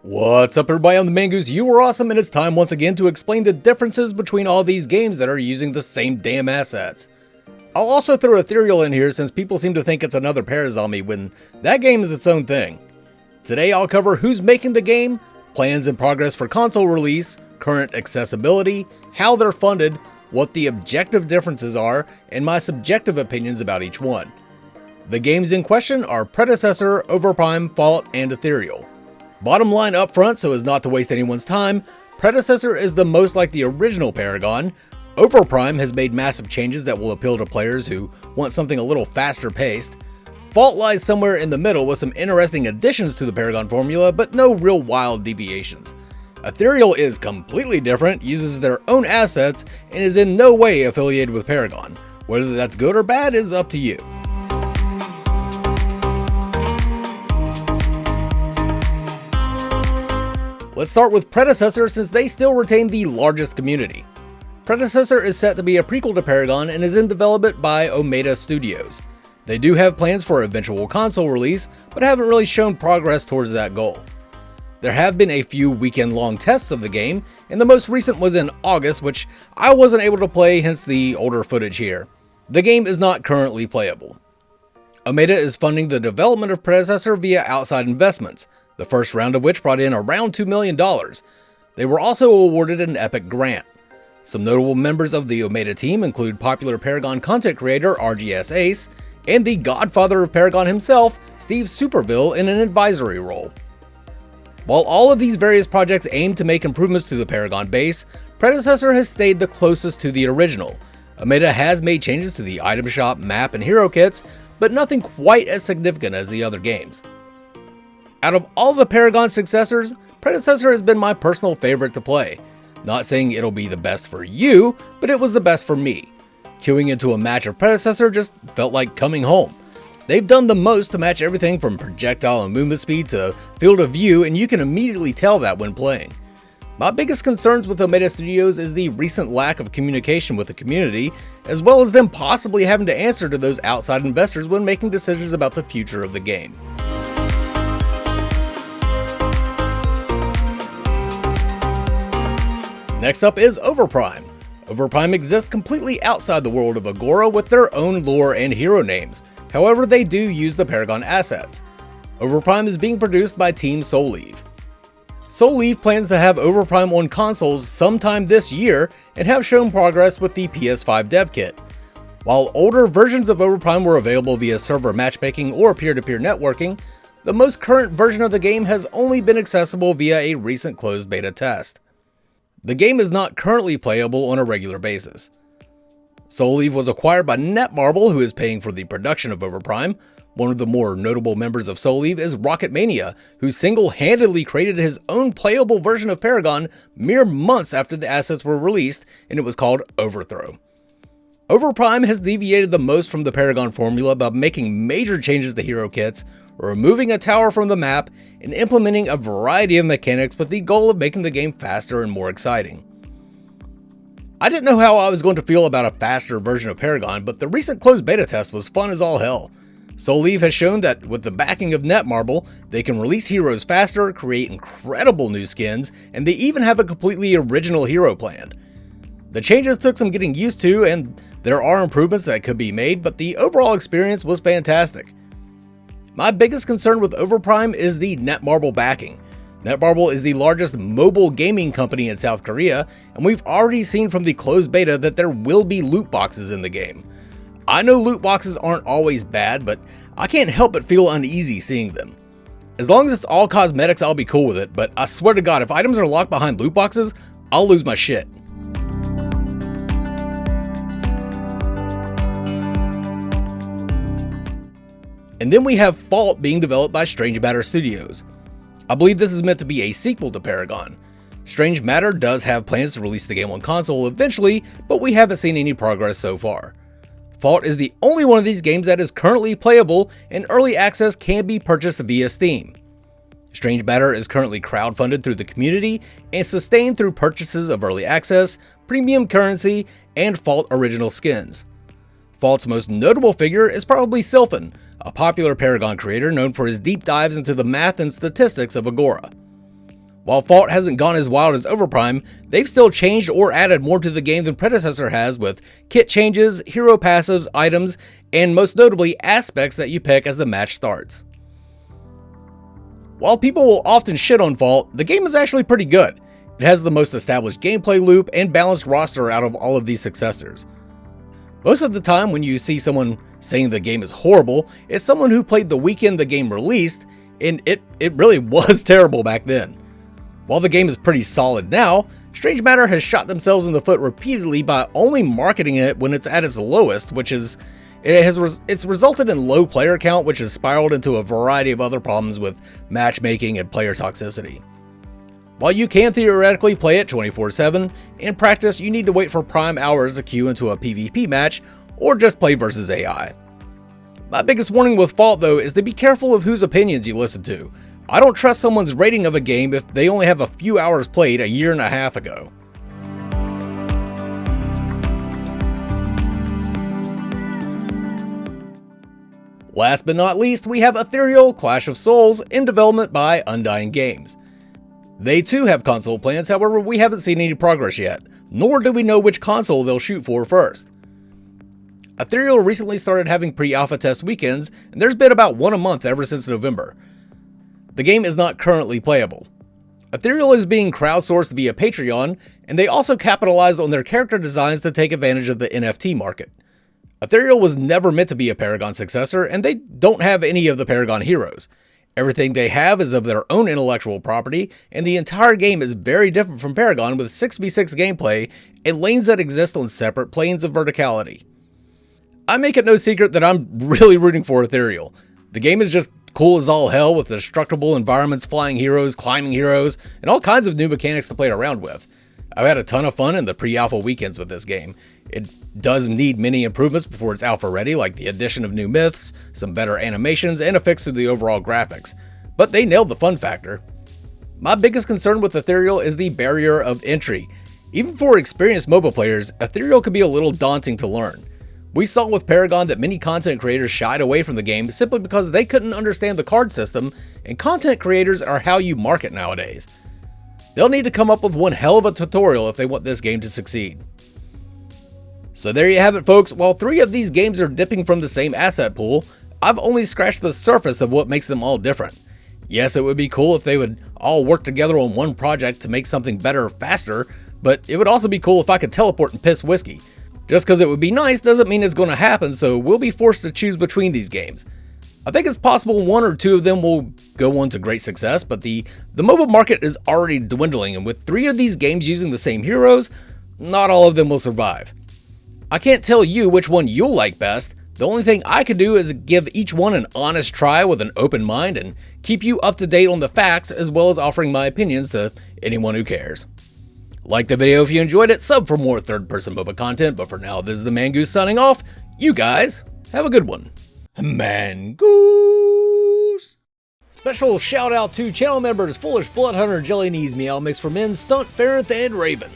What's up everybody, I'm the Mangoose, you are awesome, and it's time once again to explain the differences between all these games that are using the same damn assets. I'll also throw Ethereal in here since people seem to think it's another Parazombie when that game is its own thing. Today I'll cover who's making the game, plans and progress for console release, current accessibility, how they're funded, what the objective differences are, and my subjective opinions about each one. The games in question are Predecessor, Overprime, Fault, and Ethereal. Bottom line up front, so as not to waste anyone's time, Predecessor is the most like the original Paragon. Overprime has made massive changes that will appeal to players who want something a little faster paced. Fault lies somewhere in the middle with some interesting additions to the Paragon formula, but no real wild deviations. Ethereal is completely different, uses their own assets, and is in no way affiliated with Paragon. Whether that's good or bad is up to you. Let's start with Predecessor since they still retain the largest community. Predecessor is set to be a prequel to Paragon and is in development by Omega Studios. They do have plans for eventual console release, but haven't really shown progress towards that goal. There have been a few weekend-long tests of the game, and the most recent was in August, which I wasn't able to play, hence the older footage here. The game is not currently playable. Omega is funding the development of Predecessor via outside investments, the first round of which brought in around $2 million. They were also awarded an Epic grant. Some notable members of the Omega team include popular Paragon content creator RGS Ace, and the godfather of Paragon himself, Steve Superville, in an advisory role. While all of these various projects aim to make improvements to the Paragon base, Predecessor has stayed the closest to the original. Omega has made changes to the item shop, map, and hero kits, but nothing quite as significant as the other games. Out of all the Paragon successors, Predecessor has been my personal favorite to play. Not saying it'll be the best for you, but it was the best for me. Queuing into a match of Predecessor just felt like coming home. They've done the most to match everything from projectile and movement speed to field of view, and you can immediately tell that when playing. My biggest concerns with Omega Studios is the recent lack of communication with the community, as well as them possibly having to answer to those outside investors when making decisions about the future of the game. Next up is Overprime. Overprime exists completely outside the world of Agora with their own lore and hero names. However, they do use the Paragon assets. Overprime is being produced by Team Soulleave. Soulleave plans to have Overprime on consoles sometime this year and have shown progress with the PS5 dev kit. While older versions of Overprime were available via server matchmaking or peer-to-peer networking, the most current version of the game has only been accessible via a recent closed beta test. The game is not currently playable on a regular basis. Soulleave was acquired by Netmarble, who is paying for the production of Overprime. One of the more notable members of Soulleave is Rocketmania, who single-handedly created his own playable version of Paragon mere months after the assets were released, and it was called Overthrow. Overprime has deviated the most from the Paragon formula by making major changes to hero kits, removing a tower from the map, and implementing a variety of mechanics with the goal of making the game faster and more exciting. I didn't know how I was going to feel about a faster version of Paragon, but the recent closed beta test was fun as all hell. Soulleave has shown that with the backing of Netmarble, they can release heroes faster, create incredible new skins, and they even have a completely original hero planned. The changes took some getting used to, and there are improvements that could be made, but the overall experience was fantastic. My biggest concern with Overprime is the Netmarble backing. Netmarble is the largest mobile gaming company in South Korea, and we've already seen from the closed beta that there will be loot boxes in the game. I know loot boxes aren't always bad, but I can't help but feel uneasy seeing them. As long as it's all cosmetics, I'll be cool with it, but I swear to God, if items are locked behind loot boxes, I'll lose my shit. And then we have Fault being developed by Strange Matter Studios. I believe this is meant to be a sequel to Paragon. Strange Matter does have plans to release the game on console eventually, but we haven't seen any progress so far. Fault is the only one of these games that is currently playable, and early access can be purchased via Steam. Strange Matter is currently crowdfunded through the community and sustained through purchases of early access, premium currency, and Fault original skins. Fault's most notable figure is probably Sylphin, a popular Paragon creator known for his deep dives into the math and statistics of Agora. While Fault hasn't gone as wild as Overprime, they've still changed or added more to the game than Predecessor has, with kit changes, hero passives, items, and most notably aspects that you pick as the match starts. While people will often shit on Fault, the game is actually pretty good. It has the most established gameplay loop and balanced roster out of all of these successors. Most of the time when you see someone saying the game is horrible, it's someone who played the weekend the game released, and it really was terrible back then. While the game is pretty solid now, Strange Matter has shot themselves in the foot repeatedly by only marketing it when it's at its lowest, it's resulted in low player count, which has spiraled into a variety of other problems with matchmaking and player toxicity. While you can theoretically play it 24/7, in practice you need to wait for prime hours to queue into a PvP match or just play versus AI. My biggest warning with Fault though is to be careful of whose opinions you listen to. I don't trust someone's rating of a game if they only have a few hours played a year and a half ago. Last but not least, we have Ethereal Clash of Souls in development by Undying Games. They too have console plans, however we haven't seen any progress yet, nor do we know which console they'll shoot for first. Ethereal recently started having pre-alpha test weekends, and there's been about one a month ever since November. The game is not currently playable. Ethereal is being crowdsourced via Patreon, and they also capitalized on their character designs to take advantage of the NFT market. Ethereal was never meant to be a Paragon successor, and they don't have any of the Paragon heroes. Everything they have is of their own intellectual property, and the entire game is very different from Paragon with 6v6 gameplay and lanes that exist on separate planes of verticality. I make it no secret that I'm really rooting for Ethereal. The game is just cool as all hell with destructible environments, flying heroes, climbing heroes, and all kinds of new mechanics to play around with. I've had a ton of fun in the pre-alpha weekends with this game. It does need many improvements before it's alpha ready, like the addition of new myths, some better animations, and a fix to the overall graphics. But they nailed the fun factor. My biggest concern with Ethereal is the barrier of entry. Even for experienced mobile players, Ethereal can be a little daunting to learn. We saw with Paragon that many content creators shied away from the game simply because they couldn't understand the card system, and content creators are how you market nowadays. They'll need to come up with one hell of a tutorial if they want this game to succeed. So there you have it folks, while 3 of these games are dipping from the same asset pool, I've only scratched the surface of what makes them all different. Yes, it would be cool if they would all work together on one project to make something better faster, but it would also be cool if I could teleport and piss whiskey. Just because it would be nice doesn't mean it's going to happen, so we'll be forced to choose between these games. I think it's possible 1 or 2 of them will go on to great success, but the mobile market is already dwindling, and with 3 of these games using the same heroes, not all of them will survive. I can't tell you which one you'll like best. The only thing I can do is give each one an honest try with an open mind and keep you up to date on the facts, as well as offering my opinions to anyone who cares. Like the video if you enjoyed it, sub for more third-person MOBA content, but for now, this is the Mangoose signing off. You guys, have a good one. Mangoose! Special shout out to channel members Foolish Bloodhunter, Jelly Knees, Meow Mix for Men, Stunt, Ferrith, and Raven.